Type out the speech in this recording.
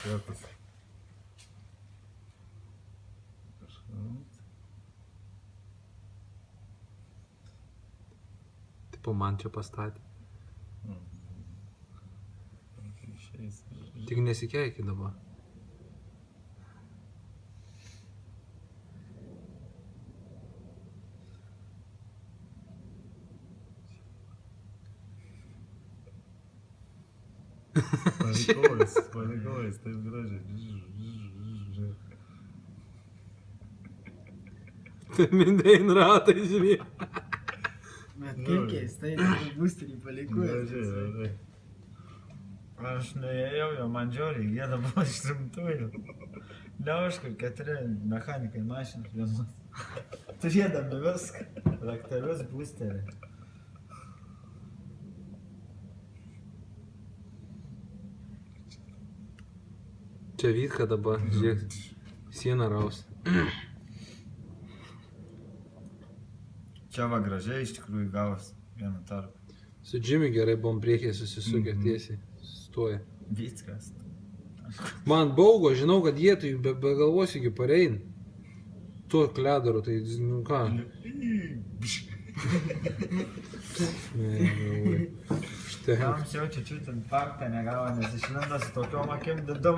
Vietas. Tipo man čia pastatė. Tik nesikeiki dabar. Palikojus, taip gražiai. Tai mindėin ratai, žiūrė. Bet kaip keistai, tai būsterį palikuojas. Gražiai. Aš nuėjau, jo man žiauriai gėda buvo iš rimtųjų. Liauškur 4 mechanikai mašinos vienos. Turėdami viską. Raktelius, būsterį. Čia Vytka dabar, žiūrėk, sieną raus. Čia va gražiai iš tikrųjų gavos vieną tarpą. Su Jimmy gerai buvom priekyje susisukę tiesiai. Stoja. Vyckas. Man baugo, žinau, kad jie tai be galvos iki parein. Tuo kledaru, tai, nu ką. Štai. Jam jau čia čiut infarktą negavo, nes išlindo su tokiom akim didom